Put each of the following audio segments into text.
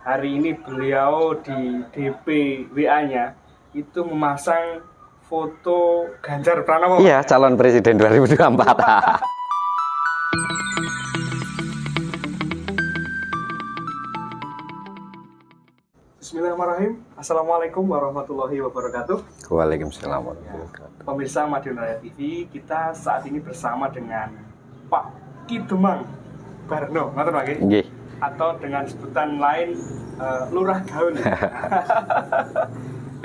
hari ini beliau di DP WA-nya itu memasang foto Ganjar Pranowo. Iya, calon presiden 2024. Bismillahirrahmanirrahim. Assalamualaikum warahmatullahi wabarakatuh. Waalaikumsalam warahmatullahi wabarakatuh. Pemirsa Madiun Raya TV, kita saat ini bersama dengan Pak Ki Demang Barno, ngoten Pak Ki? Nggih. Atau dengan sebutan lain Lurah Gaul.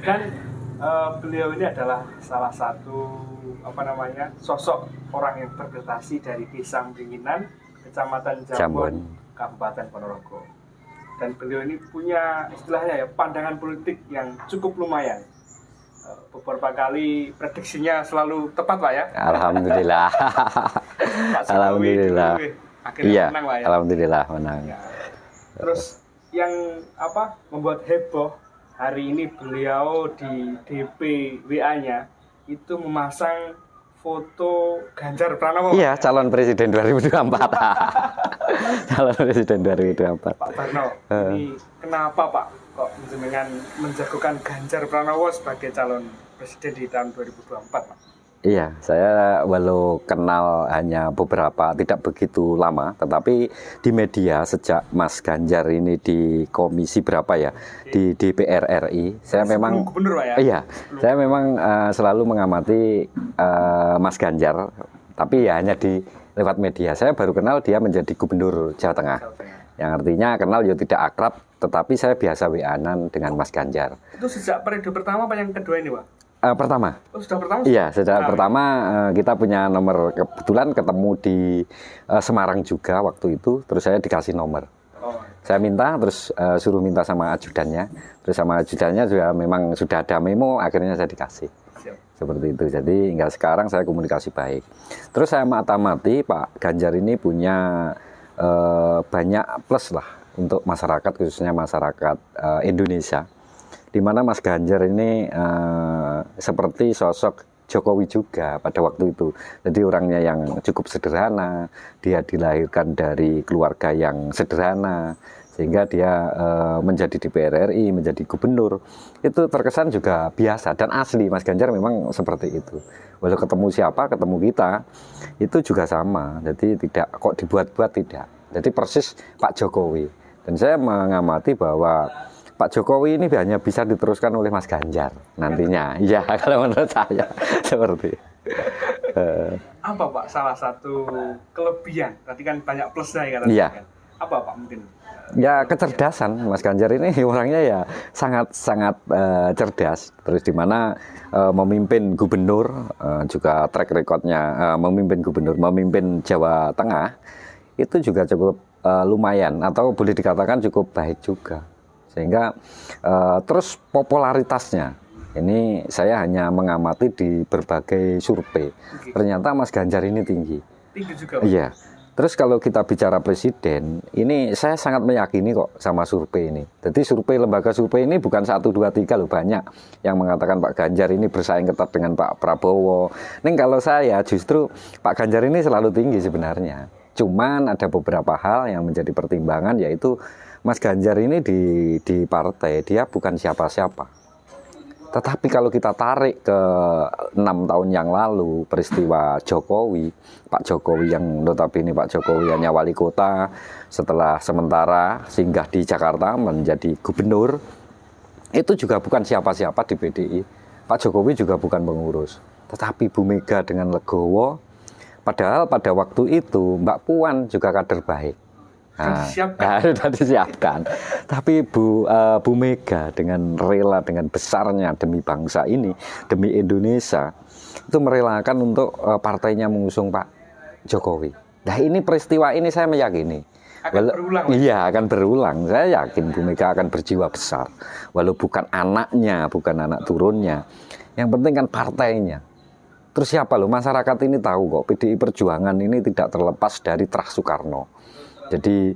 Dan beliau ini adalah salah satu sosok orang yang berprestasi dari Desa Mringinan, Kecamatan Jambon, Kabupaten Ponorogo. Dan beliau ini punya istilahnya pandangan politik yang cukup lumayan. Beberapa kali prediksinya selalu tepat Pak ya. Alhamdulillah. Alhamdulillah. Akhirnya iya, menang Pak ya. Alhamdulillah menang. Ya. Terus yang membuat heboh hari ini beliau di DP WA-nya itu memasang foto Ganjar Pranowo. Iya, calon presiden 2024. Calon presiden 2024. Pak Barno, ini kenapa Pak kok jenengan menjagokan Ganjar Pranowo sebagai calon presiden di tahun 2024 Pak? Iya, saya walau kenal hanya beberapa, tidak begitu lama, tetapi di media sejak Mas Ganjar ini di komisi berapa ya, di DPR RI, saya memang gubernur Pak ya? Iya, saya memang selalu mengamati Mas Ganjar, tapi ya hanya di lewat media. Saya baru kenal dia menjadi gubernur Jawa Tengah, yang artinya kenal ya tidak akrab, tetapi saya biasa WA-an dengan Mas Ganjar. Itu sejak periode pertama apa yang kedua ini Pak? Pertama. Oh, sudah pertama? Iya, sejak pertama kita punya nomor, kebetulan ketemu di Semarang juga waktu itu, terus saya dikasih nomor. Oh. Saya minta, terus suruh minta sama ajudannya, terus sama ajudannya juga memang sudah ada memo, akhirnya saya dikasih. Siap. Seperti itu, jadi hingga sekarang saya komunikasi baik. Terus saya mata-mati Pak Ganjar ini punya banyak plus lah untuk masyarakat, khususnya masyarakat Indonesia. Di mana Mas Ganjar ini seperti sosok Jokowi juga pada waktu itu. Jadi orangnya yang cukup sederhana, dia dilahirkan dari keluarga yang sederhana, sehingga dia menjadi DPR RI, menjadi gubernur. Itu terkesan juga biasa dan asli. Mas Ganjar memang seperti itu. Walau ketemu siapa, ketemu kita, itu juga sama. Jadi tidak kok dibuat-buat, tidak. Jadi persis Pak Jokowi. Dan saya mengamati bahwa Pak Jokowi ini hanya bisa diteruskan oleh Mas Ganjar nantinya. Iya, kalau menurut saya seperti. Apa Pak salah satu kelebihan? Tadi kan banyak plusnya ya katanya. Iya. Apa Pak mungkin? Ya kecerdasan. Mas Ganjar ini orangnya ya sangat cerdas. Terus di mana memimpin gubernur, juga track recordnya memimpin gubernur, memimpin Jawa Tengah itu juga cukup lumayan atau boleh dikatakan cukup baik juga. Sehingga terus popularitasnya ini saya hanya mengamati di berbagai survei. Ternyata Mas Ganjar ini tinggi. Tinggi juga Pak? Iya. Terus kalau kita bicara presiden, ini saya sangat meyakini kok sama survei ini. Jadi survei, lembaga survei ini bukan 1, 2, 3 loh, banyak yang mengatakan Pak Ganjar ini bersaing ketat dengan Pak Prabowo. Nih kalau saya justru Pak Ganjar ini selalu tinggi sebenarnya. Cuman ada beberapa hal yang menjadi pertimbangan, yaitu Mas Ganjar ini di partai dia bukan siapa-siapa. Tetapi kalau kita tarik ke 6 tahun yang lalu, peristiwa Jokowi, Pak Jokowi yang notabene Pak Jokowi hanya wali kota, setelah sementara singgah di Jakarta menjadi gubernur, itu juga bukan siapa-siapa di PDI. Pak Jokowi juga bukan pengurus. Tetapi Bu Mega dengan legowo, padahal pada waktu itu Mbak Puan juga kader baik. Sudah disiapkan. Tapi Bu Mega dengan rela, dengan besarnya demi bangsa ini, demi Indonesia, itu merelakan untuk partainya mengusung Pak Jokowi. Nah ini peristiwa ini saya meyakini berulang. Iya, akan berulang. Saya yakin Bu Mega akan berjiwa besar. Walau bukan anaknya, bukan anak turunnya. Yang penting kan partainya. Terus siapa loh? Masyarakat ini tahu kok PDI Perjuangan ini tidak terlepas dari Trah Soekarno. Jadi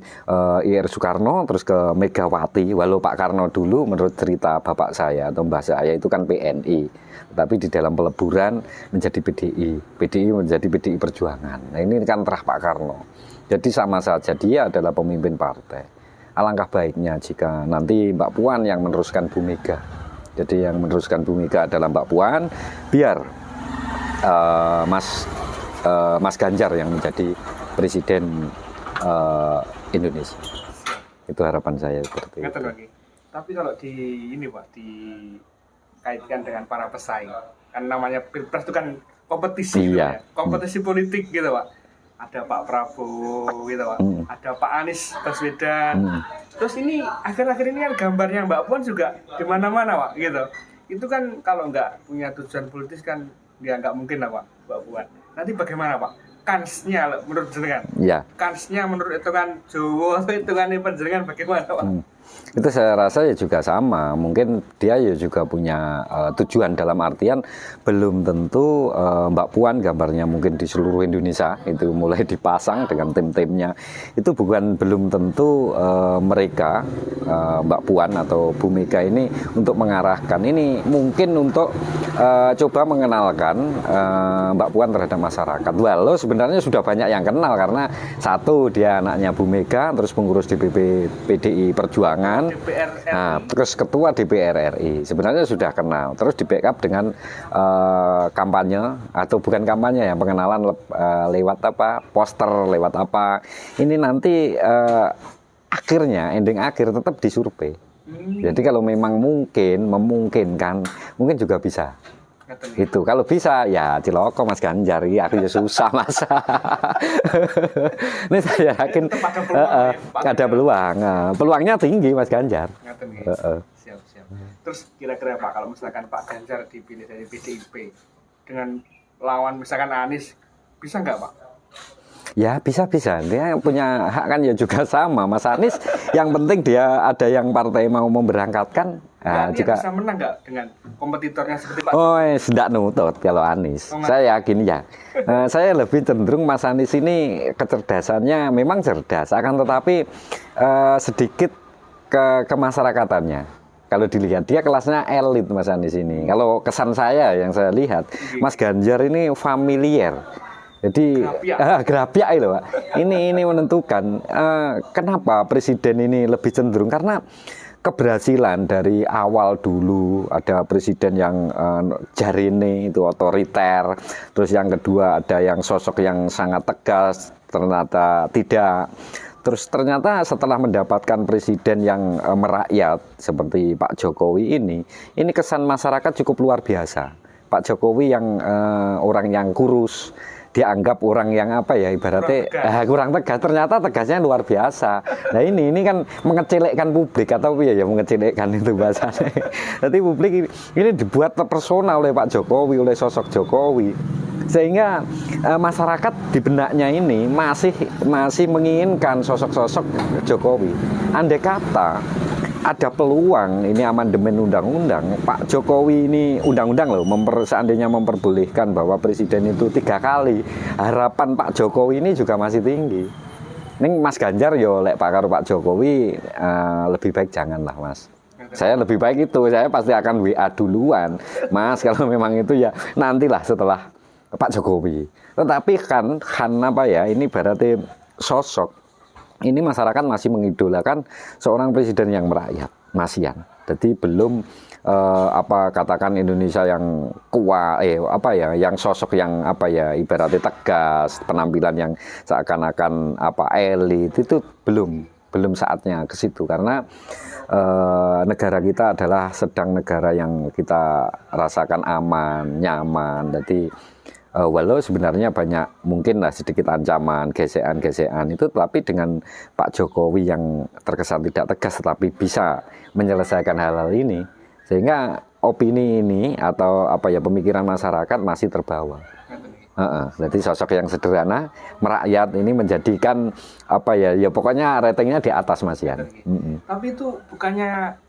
IR Soekarno terus ke Megawati, walau Pak Karno dulu menurut cerita bapak saya atau mbah saya itu kan PNI, tapi di dalam peleburan menjadi PDI menjadi PDI Perjuangan. Nah ini kan terah Pak Karno. Jadi sama saja dia adalah pemimpin partai. alangkah baiknya jika nanti Mbak Puan yang meneruskan Bu Mega. Jadi yang meneruskan Bu Mega adalah Mbak Puan, biar Mas Ganjar yang menjadi presiden Indonesia. Itu harapan saya seperti itu. Tapi kalau di ini Pak, dikaitkan dengan para pesaing, kan namanya Pilpres itu kan kompetisi, iya. Ya? Kompetisi politik gitu Pak. Ada Pak Prabowo gitu Pak, ada Pak Anies Baswedan. Terus ini akhir-akhir ini kan gambarnya Mbak Puan juga di mana-mana Pak gitu. Itu kan kalau nggak punya tujuan politis kan ya nggak mungkin lah Pak Mbak Puan. Nanti bagaimana Pak? Kansnya menurut jenengan? Iya. Kansnya menurut hitungan Jawa atau hitungan panjenengan bagaimana Pak? Itu saya rasa ya juga sama, mungkin dia ya juga punya tujuan, dalam artian belum tentu Mbak Puan gambarnya mungkin di seluruh Indonesia itu mulai dipasang dengan tim-timnya, itu belum tentu mereka Mbak Puan atau Bu Mega ini untuk mengarahkan, ini mungkin untuk coba mengenalkan Mbak Puan terhadap masyarakat. Walau sebenarnya sudah banyak yang kenal, karena satu, dia anaknya Bu Mega, terus pengurus DPP PDI Perjuangan, nah, terus ketua DPR RI, sebenarnya sudah kenal. Terus di backup dengan kampanye, atau bukan kampanye ya, pengenalan lewat apa, poster, lewat apa. Ini nanti akhirnya, ending akhir tetap disurvei. Jadi kalau memang memungkinkan, mungkin juga bisa. Itu kalau bisa ya ciloko Mas Ganjar, ya aku ya susah masa. Ini saya yakin ada peluang, peluangnya tinggi Mas Ganjar. Siap. Terus kira-kira Pak, kalau misalkan Pak Ganjar dipilih dari PDIP dengan lawan misalkan Anies, bisa nggak Pak? Ya bisa, dia punya hak kan ya juga sama Mas Anies. Yang penting dia ada yang partai mau memberangkatkan. Nah, juga bisa menang nggak dengan kompetitornya seperti Pak? Oh, tidak nutut kalau Anies. Saya yakin ya. Saya lebih cenderung Mas Anies ini kecerdasannya memang cerdas, akan tetapi sedikit kemasyarakatannya. Kalau dilihat dia kelasnya elit Mas Anies ini. Kalau kesan saya yang saya lihat, Mas Ganjar ini familiar. Jadi grapiak itu Pak. Ini menentukan kenapa presiden ini lebih cenderung, karena keberhasilan dari awal dulu ada presiden yang jarine itu otoriter, terus yang kedua ada yang sosok yang sangat tegas, ternyata tidak. Terus ternyata setelah mendapatkan presiden yang merakyat seperti Pak Jokowi ini kesan masyarakat cukup luar biasa. Pak Jokowi yang orang yang kurus, dianggap orang yang apa ya, ibaratnya kurang tegas, ternyata tegasnya luar biasa. Nah ini kan mengecilekkan publik, atau ya mengecilekkan itu bahasanya. Jadi publik ini dibuat terpersona oleh Pak Jokowi, oleh sosok Jokowi, sehingga masyarakat di benaknya ini masih menginginkan sosok-sosok Jokowi. Andai kata ada peluang ini amandemen undang-undang, Pak Jokowi ini undang-undang loh, seandainya memperbolehkan bahwa presiden itu 3 kali, harapan Pak Jokowi ini juga masih tinggi. Ini Mas Ganjar yo lek karo Pak Jokowi lebih baik janganlah Mas. Saya lebih baik itu, saya pasti akan WA duluan, Mas, kalau memang itu ya nantilah setelah Pak Jokowi. Tetapi kan apa ya, ini berarti sosok. Ini masyarakat masih mengidolakan seorang presiden yang merakyat, masihan. Jadi belum katakan Indonesia yang kuat, yang sosok yang ibaratnya tegas, penampilan yang seakan-akan elit, itu belum saatnya ke situ, karena negara kita adalah sedang negara yang kita rasakan aman, nyaman. Jadi walau sebenarnya banyak mungkin lah sedikit ancaman, gesekan itu, tapi dengan Pak Jokowi yang terkesan tidak tegas tetapi bisa menyelesaikan hal-hal ini, sehingga opini ini atau pemikiran masyarakat masih terbawa. Jadi sosok yang sederhana, merakyat ini menjadikan pokoknya ratingnya di atas Mas Yan. Tapi itu bukannya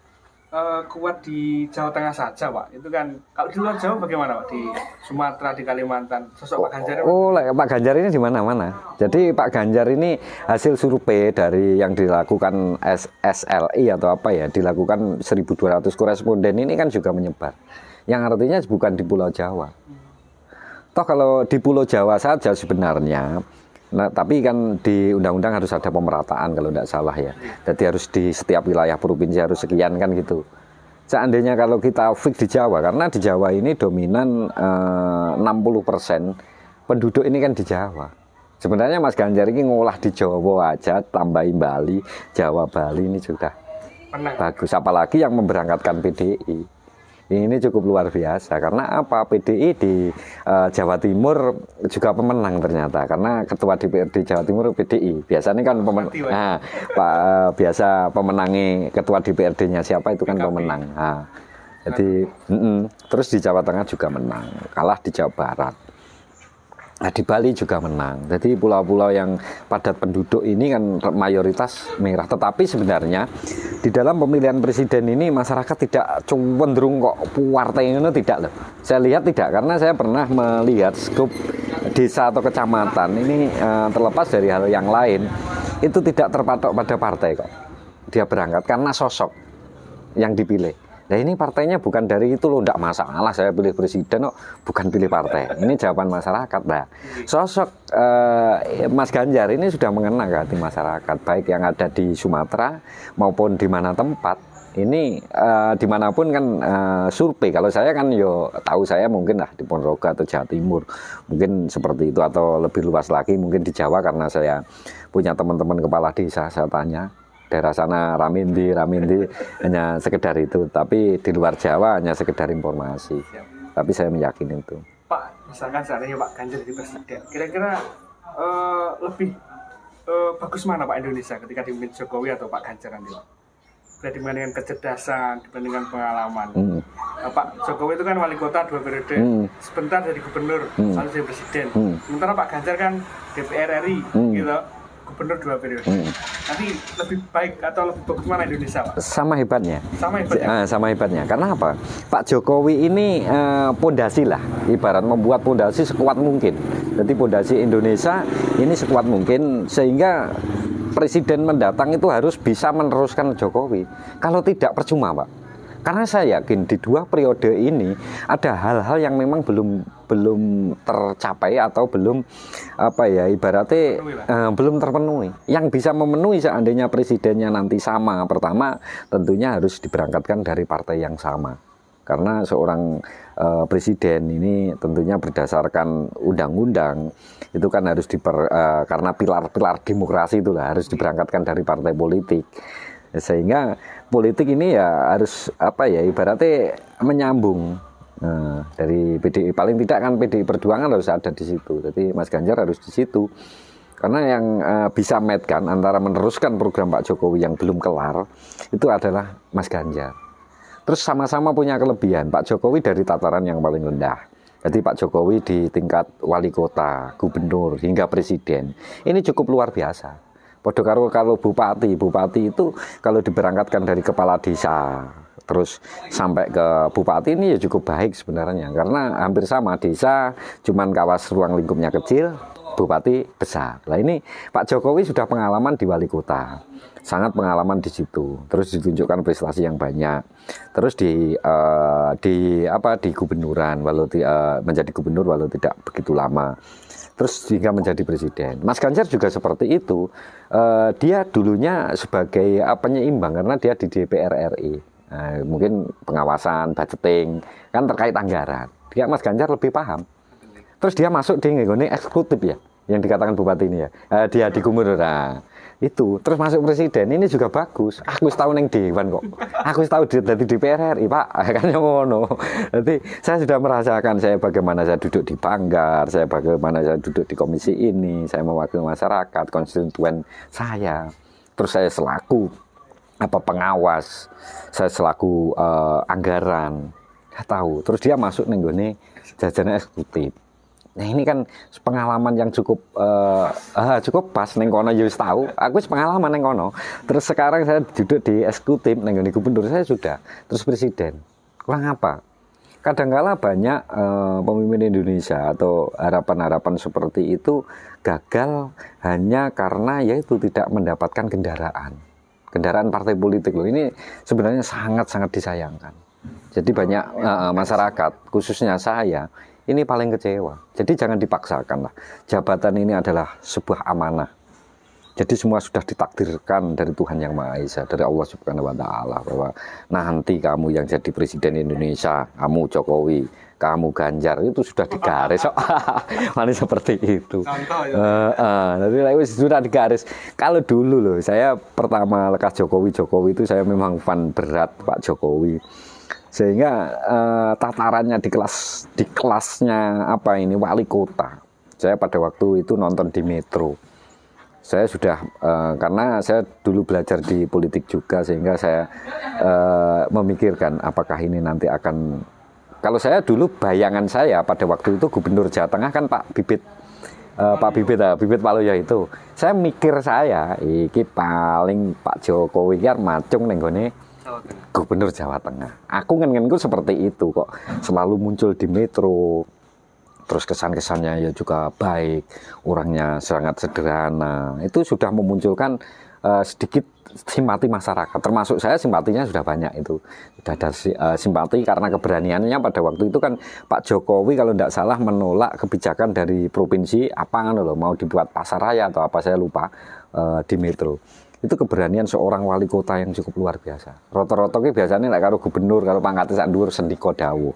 kuat di Jawa Tengah saja Pak, itu kan kalau di luar Jawa bagaimana Pak, di Sumatera, di Kalimantan, sosok Pak Ganjar? Pak Ganjar ini di mana-mana. Jadi Pak Ganjar ini hasil survei dari yang dilakukan SLI atau dilakukan 1.200 koresponden ini kan juga menyebar, yang artinya bukan di Pulau Jawa. Toh kalau di Pulau Jawa saja sebenarnya Nah, tapi kan di undang-undang harus ada pemerataan kalau tidak salah ya. Jadi harus di setiap wilayah provinsi harus sekian kan gitu. Seandainya kalau kita fix di Jawa, karena di Jawa ini dominan 60% penduduk ini kan di Jawa. Sebenarnya Mas Ganjar ini ngolah di Jawa aja, tambahin Bali, Jawa Bali ini sudah bagus. Apalagi yang memberangkatkan PDI. Ini cukup luar biasa karena apa, PDI di Jawa Timur juga pemenang ternyata, karena ketua DPRD Jawa Timur PDI biasanya kan biasa pemenangnya ketua DPRD-nya siapa itu kan pemenang. Nah, jadi terus di Jawa Tengah juga menang, kalah di Jawa Barat. Nah, di Bali juga menang. Jadi pulau-pulau yang padat penduduk ini kan mayoritas merah. Tetapi sebenarnya di dalam pemilihan presiden ini masyarakat tidak cenderung kok partai ini, tidak loh. Saya lihat tidak, karena saya pernah melihat skup desa atau kecamatan ini terlepas dari hal yang lain itu tidak terpatok pada partai kok. Dia berangkat karena sosok yang dipilih. Nah ini partainya bukan dari itu loh, enggak masalah saya pilih presiden kok, bukan pilih partai. Ini jawaban masyarakat. Nah, sosok Mas Ganjar ini sudah mengena ke hati masyarakat, baik yang ada di Sumatera maupun di mana tempat. Ini dimanapun kan survei. Kalau saya kan yo tahu saya mungkin lah di Ponorogo atau Jawa Timur, mungkin seperti itu, atau lebih luas lagi mungkin di Jawa karena saya punya teman-teman kepala desa, saya tanya. Daerah sana Ramindi hanya sekedar itu, tapi di luar Jawa hanya sekedar informasi. Tapi saya meyakini itu. Pak, misalkan seandainya Pak Ganjar jadi presiden, kira-kira lebih bagus mana Pak Indonesia ketika dipimpin Jokowi atau Pak Ganjar nanti Pak? Dibandingkan kecerdasan, dibandingkan pengalaman. Pak Jokowi itu kan wali kota 2 periode, sebentar jadi gubernur, lalu jadi presiden. Sementara Pak Ganjar kan DPR RI, gitu. Gubernur 2 periode. Nanti lebih baik atau lebih bagus mana Indonesia, Pak? Sama hebatnya. Sama hebatnya. Karena apa? Pak Jokowi ini pondasi lah, ibarat membuat pondasi sekuat mungkin. Jadi pondasi Indonesia ini sekuat mungkin sehingga presiden mendatang itu harus bisa meneruskan Jokowi. Kalau tidak percuma, Pak. Karena saya yakin di 2 periode ini ada hal-hal yang memang belum tercapai atau belum ibaratnya belum terpenuhi. Yang bisa memenuhi seandainya presidennya nanti sama, pertama tentunya harus diberangkatkan dari partai yang sama. Karena seorang presiden ini tentunya berdasarkan undang-undang itu kan harus karena pilar-pilar demokrasi itulah harus diberangkatkan dari partai politik. Sehingga politik ini ya harus ibaratnya menyambung dari PDI, paling tidak kan PDI Perjuangan harus ada di situ. Jadi Mas Ganjar harus di situ. Karena yang bisa match-kan antara meneruskan program Pak Jokowi yang belum kelar itu adalah Mas Ganjar. Terus sama-sama punya kelebihan. Pak Jokowi dari tataran yang paling rendah. Jadi Pak Jokowi di tingkat wali kota, gubernur hingga presiden ini cukup luar biasa. Podo kalau bupati itu kalau diberangkatkan dari kepala desa terus sampai ke bupati ini ya cukup baik sebenarnya, karena hampir sama, desa cuman kawas ruang lingkupnya kecil, bupati besar. Nah ini Pak Jokowi sudah pengalaman di wali kota, sangat pengalaman di situ, terus ditunjukkan prestasi yang banyak, terus di gubernuran menjadi gubernur walau tidak begitu lama. Terus hingga menjadi presiden. Mas Ganjar juga seperti itu. Dia dulunya sebagai penyeimbang karena dia di DPR RI. Mungkin pengawasan, budgeting, kan terkait anggaran. Mas Ganjar lebih paham. Terus dia masuk di eksekutif ya, yang dikatakan bupati ini ya. Dia di gubernur. Itu terus masuk presiden ini juga bagus. Aku tahu neng dewan kok. Aku tahu dari DPR RI Pak. Kan ngono. Jadi saya sudah merasakan bagaimana saya duduk di Banggar, bagaimana saya duduk di komisi ini, saya mewakili masyarakat, konstituen saya. Terus saya selaku pengawas, saya selaku anggaran. Saya tahu. Terus dia masuk neng jajaran eksekutif. Nah ini kan pengalaman yang cukup pas neng kono ya tahu. Aku pengalaman neng kono. Terus sekarang saya duduk di eksekutif neng gubernur, saya sudah terus presiden. Kurang apa? Kadangkala banyak pemimpin Indonesia atau harapan-harapan seperti itu gagal hanya karena yaitu tidak mendapatkan kendaraan partai politik loh. Ini sebenarnya sangat-sangat disayangkan. Jadi banyak masyarakat khususnya saya ini paling kecewa. Jadi jangan dipaksakan lah. Jabatan ini adalah sebuah amanah. Jadi semua sudah ditakdirkan dari Tuhan Yang Maha Esa, dari Allah Subhanahu wa Ta'ala, bahwa nanti kamu yang jadi presiden Indonesia, kamu Jokowi, kamu Ganjar, itu sudah digaris. Mana seperti itu. Contoh ya. Jadi sudah digaris. Kalau dulu loh, saya pertama lekas Jokowi itu saya memang fan berat Pak Jokowi. Sehingga tatarannya di kelasnya apa ini wali kota. Saya pada waktu itu nonton di Metro. Saya sudah karena saya dulu belajar di politik juga, sehingga saya memikirkan apakah ini nanti akan, kalau saya dulu bayangan saya pada waktu itu Gubernur Jawa Tengah kan Pak Bibit Bibit Waluyo itu. Saya mikir iki paling Pak Jokowi kan macung ning gone Gubernur Jawa Tengah. Aku ngenku seperti itu kok, selalu muncul di Metro. Terus kesan-kesannya ya juga baik, orangnya sangat sederhana. Itu sudah memunculkan sedikit simpati masyarakat. Termasuk saya simpatinya sudah banyak itu. Sudah ada simpati karena keberaniannya pada waktu itu kan Pak Jokowi kalau tidak salah menolak kebijakan dari provinsi apa kan loh, mau dibuat pasar raya atau apa saya lupa di Metro. Itu keberanian seorang wali kota yang cukup luar biasa. Roto-roto ki biasanya like karo gubernur, karo pangkat sak dhuwur sendika dawuh.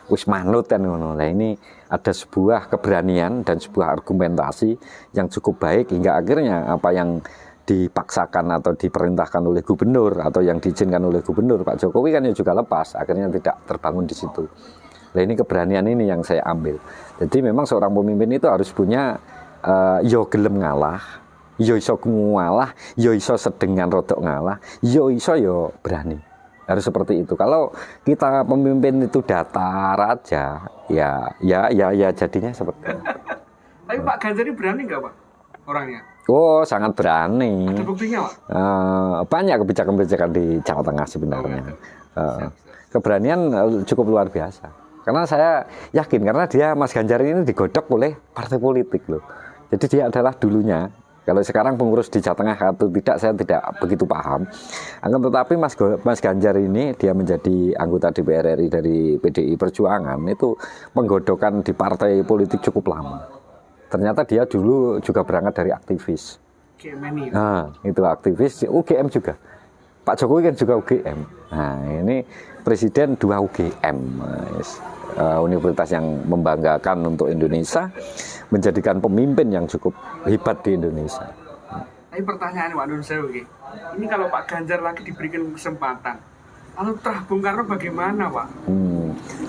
Wis manut kan ngono. Lah ini ada sebuah keberanian dan sebuah argumentasi yang cukup baik hingga akhirnya apa yang dipaksakan atau diperintahkan oleh gubernur atau yang diizinkan oleh gubernur Pak Jokowi kan juga lepas, akhirnya tidak terbangun di situ. Nah ini keberanian ini yang saya ambil. Jadi memang seorang pemimpin itu harus punya yo gelem ngalah, yo iso ngalah, yo iso sedengan rodok ngalah, yo iso yo berani. Harus seperti itu. Kalau kita pemimpin itu datar aja, ya jadinya seperti itu. Tapi Pak Ganjar ini berani nggak Pak orangnya? Oh, sangat berani. Ada buktinya Pak? Banyak kebijakan-kebijakan di Jawa Tengah sebenarnya. Keberanian cukup luar biasa. Karena saya yakin, karena dia Mas Ganjar ini digodok oleh partai politik loh. Jadi dia adalah dulunya. Kalau sekarang pengurus di Jawa Tengah atau tidak, saya tidak begitu paham. Akan tetapi Mas Ganjar ini dia menjadi anggota DPR RI dari PDI Perjuangan itu penggodokan di partai politik cukup lama. Ternyata dia dulu juga berangkat dari aktivis. Nah, itu aktivis UGM juga. Pak Jokowi kan juga UGM. Nah, ini presiden 2 UGM. Universitas yang membanggakan untuk Indonesia, menjadikan pemimpin yang cukup hebat di Indonesia. Tapi pertanyaan Pak Nur Sewu, ini kalau Pak Ganjar lagi diberikan kesempatan, lalu terah Bung Karno bagaimana Pak?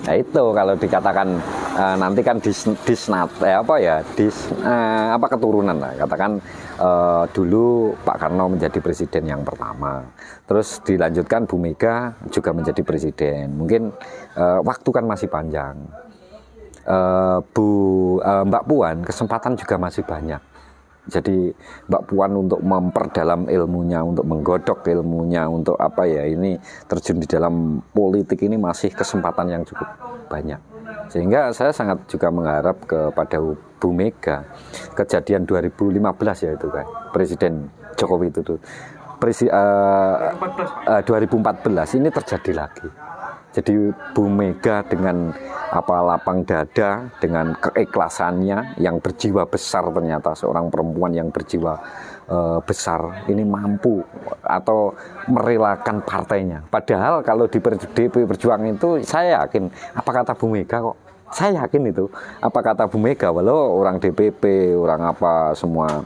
Nah itu kalau dikatakan nanti kan keturunan lah, katakan dulu Pak Karno menjadi presiden yang pertama, terus dilanjutkan Bu Mega juga menjadi presiden. Mungkin waktu kan masih panjang. Mbak Puan kesempatan juga masih banyak. Jadi Mbak Puan untuk memperdalam ilmunya, untuk menggodok ilmunya, untuk ini terjun di dalam politik ini masih kesempatan yang cukup banyak. Sehingga saya sangat juga mengharap kepada Bu Mega, kejadian 2015 ya itu kan, Presiden Jokowi itu tuh. 2014 ini terjadi lagi. Jadi Bu Mega dengan lapang dada, dengan keikhlasannya yang berjiwa besar, ternyata seorang perempuan yang berjiwa besar ini mampu atau merelakan partainya. Padahal kalau di DP Perjuangan itu saya yakin, apa kata Bu Mega kok? Saya yakin itu, apa kata Bu Mega, walau orang DPP, orang apa semua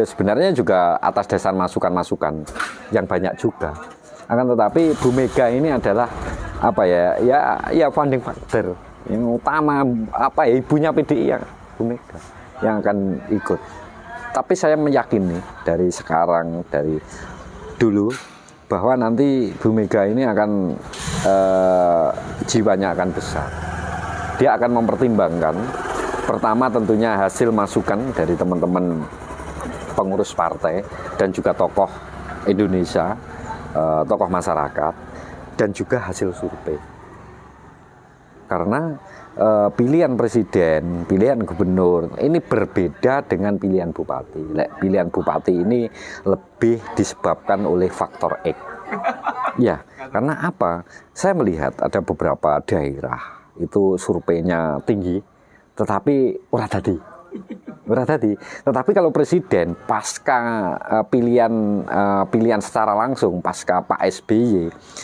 sebenarnya juga atas dasar masukan-masukan yang banyak juga. Akan tetapi Bu Mega ini adalah founding factor yang utama, ibunya PDI yang Bu Mega yang akan ikut. Tapi saya meyakini dari sekarang, dari dulu, bahwa nanti Bu Mega ini akan jiwanya akan besar. Dia akan mempertimbangkan pertama tentunya hasil masukan dari teman-teman pengurus partai dan juga tokoh Indonesia, tokoh masyarakat, dan juga hasil survei. Karena pilihan presiden, pilihan gubernur ini berbeda dengan pilihan bupati. Pilihan bupati ini lebih disebabkan oleh faktor X. Ya, karena apa? Saya melihat ada beberapa daerah itu surveinya tinggi, tetapi ora dadi. Tetapi kalau presiden pasca pilihan secara langsung pasca Pak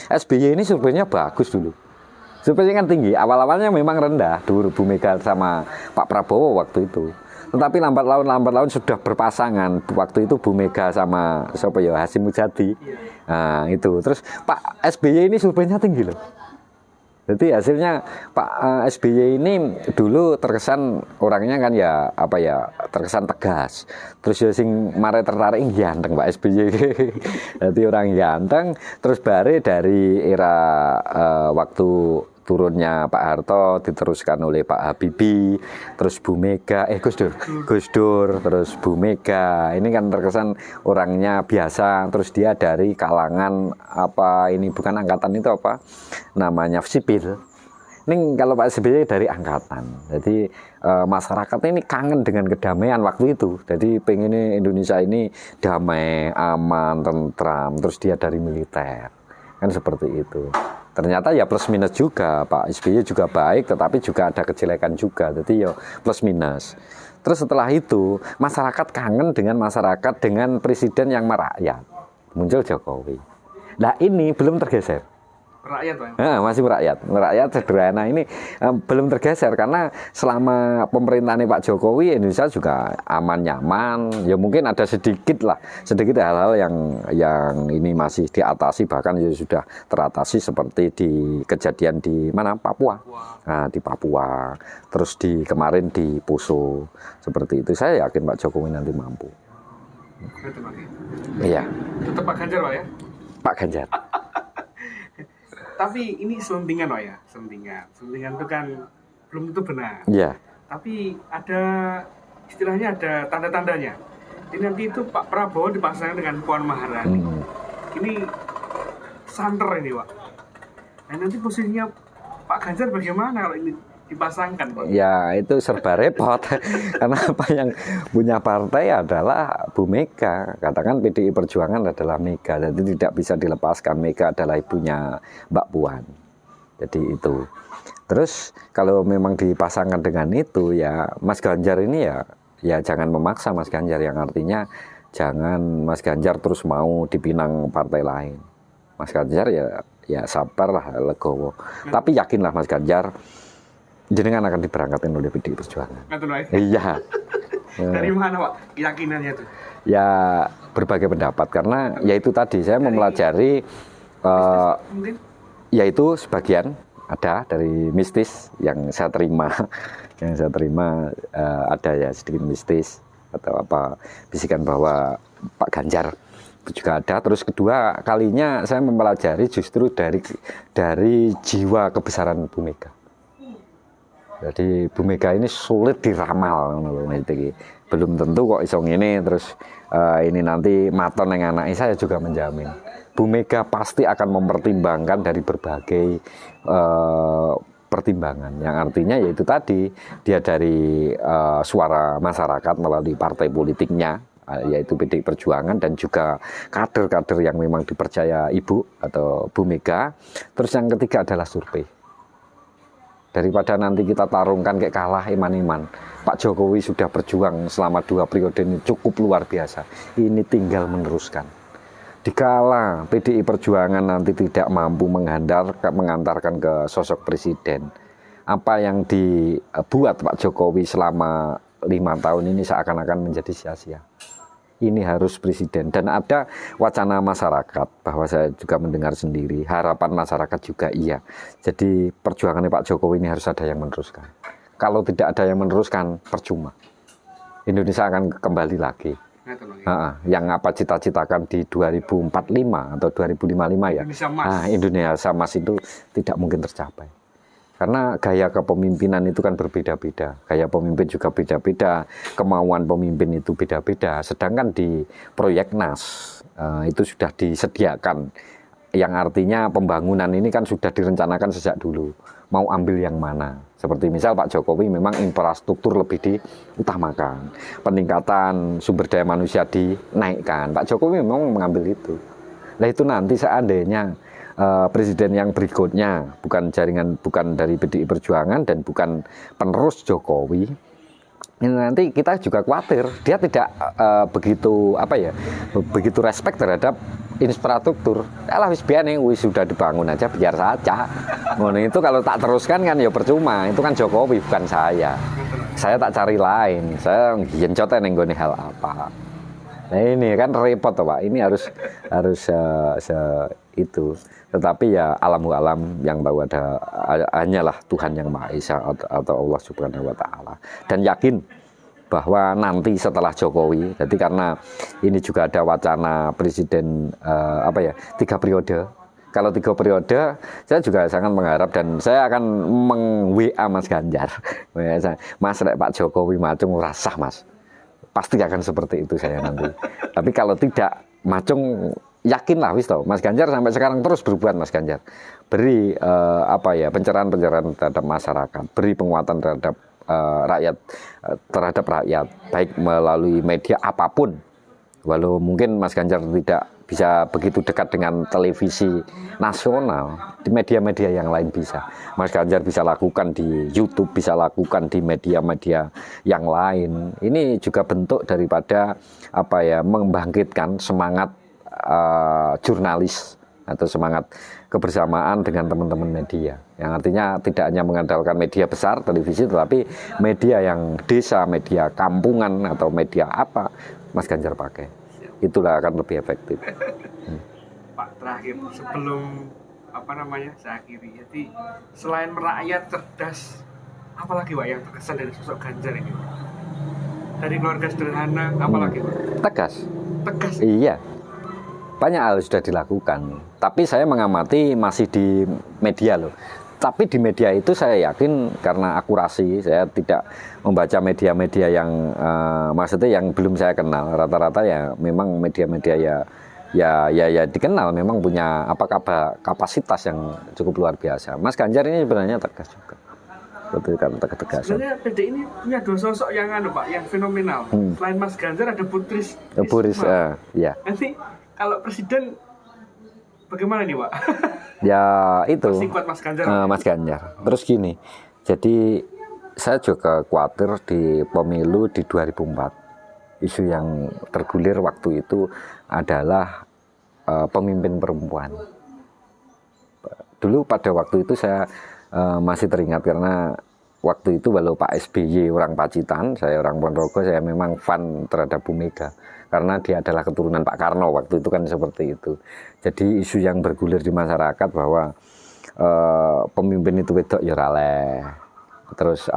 SBY ini surveinya bagus dulu. Surveinya kan tinggi. Awal-awalnya memang rendah dulu Bu Mega sama Pak Prabowo waktu itu. Tetapi lambat laun sudah berpasangan. Waktu itu Bu Mega sama siapa ya, Hasyim Muzadi. Nah, itu. Terus Pak SBY ini surveinya tinggi loh. Jadi hasilnya Pak SBY ini dulu terkesan orangnya kan ya apa ya, terkesan tegas. Terus ya sing mare tertarik ganteng Pak SBY. Jadi orang ganteng. Terus bare dari era waktu turunnya Pak Harto diteruskan oleh Pak Habibie, terus Bu Mega, Gus Dur, terus Bu Mega. Ini kan terkesan orangnya biasa, terus dia dari kalangan apa ini, bukan angkatan itu apa namanya, sipil. Ini kalau Pak SBY dari angkatan. Jadi masyarakat ini kangen dengan kedamaian waktu itu. Jadi pengennya Indonesia ini damai, aman, tentram. Terus dia dari militer. Kan seperti itu. Ternyata ya plus minus juga, Pak SBY juga baik, tetapi juga ada kejelekan juga, jadi ya plus minus. Terus setelah itu, masyarakat kangen dengan masyarakat, dengan presiden yang merakyat, muncul Jokowi. Nah ini belum tergeser. Rakyat, Pak? Masih merakyat sederhana ini belum tergeser, karena selama pemerintahan Pak Jokowi Indonesia juga aman nyaman. Ya mungkin ada sedikit hal-hal yang ini masih diatasi, bahkan ya sudah teratasi seperti di kejadian di mana, Papua. Nah, di Papua, terus kemarin di Poso, seperti itu. Saya yakin Pak Jokowi nanti mampu. Betul, Pak. Iya. Tetap Pak Ganjar, Pak ya? Pak Ganjar. Tapi ini selentingan, Pak ya, selentingan itu kan belum tentu benar. Iya. Tapi ada istilahnya, ada tanda-tandanya. Ini nanti itu Pak Prabowo dipasangkan dengan Puan Maharani. Ini santer ini, Pak. Nah, nanti posisinya Pak Ganjar bagaimana kalau ini dipasangkan, Pak? Ya itu serba repot. Karena apa, yang punya partai adalah Bu Mega. Katakan PDI Perjuangan adalah Mega, jadi tidak bisa dilepaskan. Mega adalah ibunya Mbak Puan. Jadi itu. Terus kalau memang dipasangkan dengan itu, ya Mas Ganjar ini ya jangan memaksa Mas Ganjar, yang artinya jangan Mas Ganjar terus mau dipinang partai lain. Mas Ganjar ya sabarlah, legowo. Tapi yakinlah Mas Ganjar, jenengan akan diberangkatkan oleh PDI Perjuangan. Iya. Dari mana, Pak, keyakinannya itu? Ya berbagai pendapat, karena ya itu tadi saya mempelajari yaitu sebagian ada dari mistis yang saya terima, ada ya sedikit mistis atau apa, bisikan bahwa Pak Ganjar itu juga ada. Terus kedua kalinya saya mempelajari justru dari jiwa kebesaran Bu Mega. Jadi Bu Mega ini sulit diramal, belum tentu kok iso ngene terus ini nanti maton yang anaknya. Saya juga menjamin Bu Mega pasti akan mempertimbangkan dari berbagai pertimbangan, yang artinya yaitu tadi dia dari suara masyarakat melalui partai politiknya, yaitu PDI Perjuangan, dan juga kader-kader yang memang dipercaya Ibu atau Bu Mega. Terus yang ketiga adalah survei. Daripada nanti kita tarungkan kayak kalah iman-iman. Pak Jokowi sudah berjuang selama 2 periode ini cukup luar biasa. Ini tinggal meneruskan. Dikala PDI Perjuangan nanti tidak mampu mengantarkan ke sosok presiden, apa yang dibuat Pak Jokowi selama 5 tahun ini seakan-akan menjadi sia-sia. Ini harus presiden. Dan ada wacana masyarakat, bahwa saya juga mendengar sendiri, harapan masyarakat juga iya. Jadi perjuangannya Pak Jokowi ini harus ada yang meneruskan. Kalau tidak ada yang meneruskan, percuma. Indonesia akan kembali lagi. Yang apa cita-citakan di 2045 atau 2055 ya. Indonesia Mas itu tidak mungkin tercapai. Karena gaya kepemimpinan itu kan berbeda-beda. Gaya pemimpin juga beda-beda. Kemauan pemimpin itu beda-beda. Sedangkan di Proyeknas itu sudah disediakan. Yang artinya pembangunan ini kan sudah direncanakan sejak dulu. Mau ambil yang mana. Seperti misal Pak Jokowi memang infrastruktur lebih diutamakan. Peningkatan sumber daya manusia dinaikkan. Pak Jokowi memang mengambil itu. Nah itu nanti seandainya presiden yang berikutnya, bukan dari PDI Perjuangan dan bukan penerus Jokowi, ini nanti kita juga khawatir dia tidak begitu respect terhadap infrastruktur. Alah wis biyen wis sudah dibangun aja biar saja. Ngono itu kalau tak teruskan kan ya percuma. Itu kan Jokowi bukan saya. Saya tak cari lain. Saya gencotnya ning gone hal apa. Nah ini kan repot toh Pak. Ini harus itu. Tetapi ya alam yang tahu hanyalah Tuhan yang Maha Esa atau Allah Subhanahu wa taala. Dan yakin bahwa nanti setelah Jokowi, jadi karena ini juga ada wacana presiden 3 periode. Kalau 3 periode, saya juga sangat mengharap dan saya akan meng-WA Mas Ganjar. Mas Pak Jokowi macung rasah Mas. Pasti akan seperti itu saya nanti. Tapi kalau tidak macung, yakinlah wis toh. Mas Ganjar sampai sekarang terus berbuat Mas Ganjar. Beri pencerahan terhadap masyarakat, beri penguatan terhadap rakyat, baik melalui media apapun. Walau mungkin Mas Ganjar tidak bisa begitu dekat dengan televisi nasional, di media-media yang lain bisa. Mas Ganjar bisa lakukan di YouTube, bisa lakukan di media-media yang lain. Ini juga bentuk daripada membangkitkan semangat jurnalis atau semangat kebersamaan dengan teman-teman media. Yang artinya tidak hanya mengandalkan media besar, televisi, tetapi media yang desa, media kampungan atau media apa Mas Ganjar pakai. Itulah akan lebih efektif. Pak, terakhir sebelum saya akhiri. Jadi selain merakyat cerdas, apalagi Pak yang terkesan dari sosok Ganjar ini? Dari keluarga sederhana, apalagi Pak? Tegas. Iya. Banyak hal sudah dilakukan. Tapi saya mengamati masih di media loh. Tapi di media itu saya yakin karena akurasi, saya tidak membaca media-media yang maksudnya yang belum saya kenal. Rata-rata ya memang media-media ya dikenal, memang punya kapasitas yang cukup luar biasa. Mas Ganjar ini sebenarnya tegas juga. Betul kan, tegasan. Sebenarnya PD ini punya 2 sosok yang Pak, yang fenomenal. Selain Mas Ganjar ada Bu Risma. Ya. Nanti kalau presiden bagaimana nih Pak? Ya itu Mas Ganjar. Terus gini, jadi saya juga khawatir di pemilu di 2004 isu yang tergulir waktu itu adalah pemimpin perempuan. Dulu pada waktu itu saya masih teringat karena waktu itu walau Pak SBY orang Pacitan, saya orang Ponorogo, saya memang fan terhadap Bu Mega. Karena dia adalah keturunan Pak Karno, waktu itu kan seperti itu. Jadi isu yang bergulir di masyarakat bahwa pemimpin itu wedok ya raleh. Terus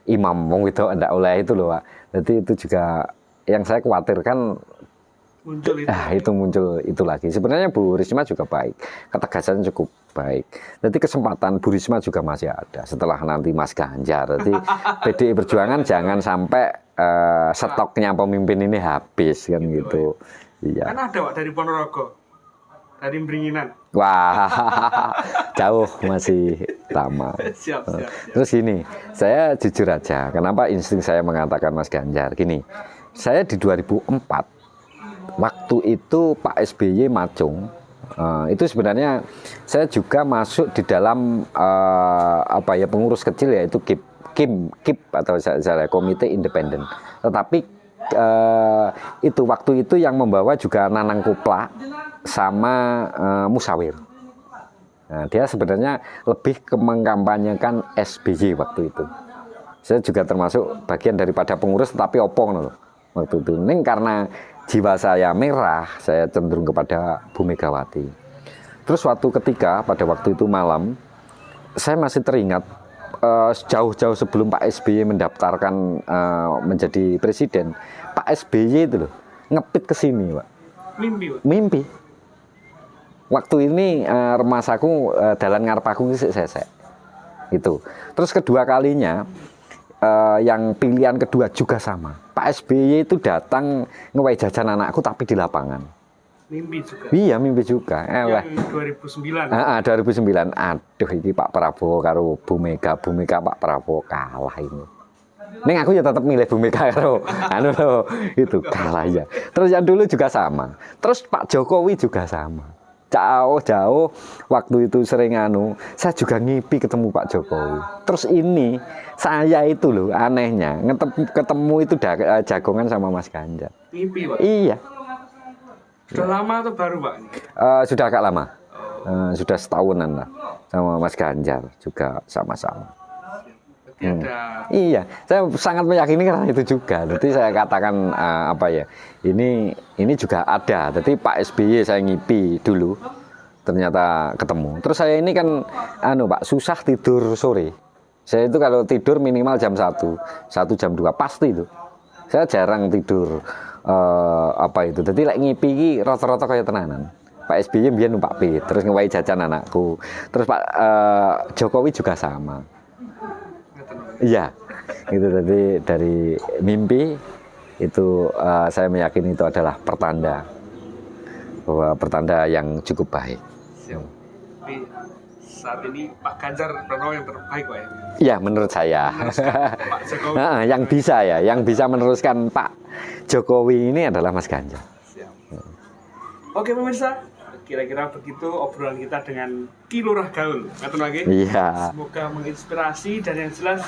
imam wong wedok ndak oleh itu loh Pak. Jadi itu juga yang saya khawatirkan muncul itu lagi. Sebenarnya Bu Risma juga baik, ketegasannya cukup baik. Jadi kesempatan Bu Risma juga masih ada setelah nanti Mas Ganjar. Jadi PDI Perjuangan jangan sampai stoknya pemimpin ini habis kan gitu. Iya. Kan ada Pak dari Ponorogo, dari Beringinan. Wah, jauh masih lama. Siap. Terus gini, saya jujur aja, kenapa insting saya mengatakan Mas Ganjar? Gini, saya di 2004 waktu itu Pak SBY macung, itu sebenarnya saya juga masuk di dalam pengurus kecil yaitu KIP atau Komite Independen. Tetapi itu waktu itu yang membawa juga Nanang Kupla sama Musawir. Nah, dia sebenarnya lebih mengkampanyekan SBY waktu itu. Saya juga termasuk bagian daripada pengurus tetapi opong loh waktu itu. Ini karena jiwa saya merah, saya cenderung kepada Bu Megawati. Terus ketika pada waktu itu malam, saya masih teringat jauh-jauh sebelum Pak SBY mendaftarkan menjadi presiden, Pak SBY itu loh ngepit ke sini, Pak. Mimpi. Waktu ini remasaku dalan ngarepaku sesek. Itu. Terus kedua kalinya yang pilihan kedua juga sama. Pak SBY itu datang ngewe jajan anakku tapi di lapangan. Mimpi juga. Iya, mimpi juga. Yang 2009. 2009. Aduh, ini Pak Prabowo karo Bu Mega Pak Prabowo kalah ini. Ning aku ya tetap milih Bu Mega karo itu kalah ya. Terus yang dulu juga sama. Terus Pak Jokowi juga sama. jauh-jauh waktu itu sering saya juga ngipi ketemu Pak Jokowi. Terus ini saya itu loh anehnya ketemu itu jagongan sama Mas Ganjar. Mimpi, Pak? Iya. Sudah lama atau baru, Pak? Sudah agak lama. Sudah setahunan lah sama Mas Ganjar juga sama-sama. Iya, saya sangat meyakini karena itu juga. Jadi saya katakan ini juga ada. Jadi Pak SBY saya ngipi dulu, ternyata ketemu. Terus saya ini kan, Pak, susah tidur sore. Saya itu kalau tidur minimal jam 1 jam 2 pasti itu. Saya jarang tidur Jadi lek ngipi iki rata-rata kayak tenanan. Pak SBY mbiyen numpak P, terus ngewahi jajan anakku. Terus Pak Jokowi juga sama. Iya, gitu. Jadi dari mimpi itu saya meyakini itu adalah pertanda yang cukup baik. Siap. Tapi saat ini Pak Ganjar Pranowo yang terbaik, Pak ya? Iya, menurut saya. Pak Jokowi. yang bisa meneruskan Pak Jokowi ini adalah Mas Ganjar. Siap. Oke pemirsa, kira-kira begitu obrolan kita dengan Ki Lurah Gaul. Iya. Semoga menginspirasi dan yang jelas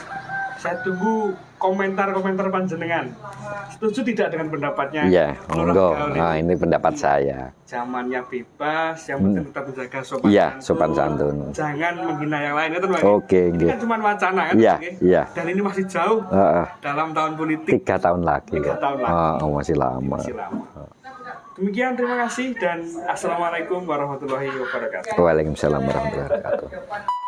saya tunggu komentar-komentar panjenengan. Setuju tidak dengan pendapatnya? Iya, Lurah monggo. Gaul Ini pendapat saya. Zamannya bebas, yang penting tetap menjaga sopan Iya, santun. sopan santun. Jangan menghina yang lain, itu Oke, ini kan cuma wacana kan? Iya, iya. Dan ini masih jauh dalam tahun politik. 3 tahun lagi. 3 tahun lagi. Masih lama. Masih lama. Demikian, terima kasih dan assalamualaikum warahmatullahi wabarakatuh. Waalaikumsalam warahmatullahi wabarakatuh.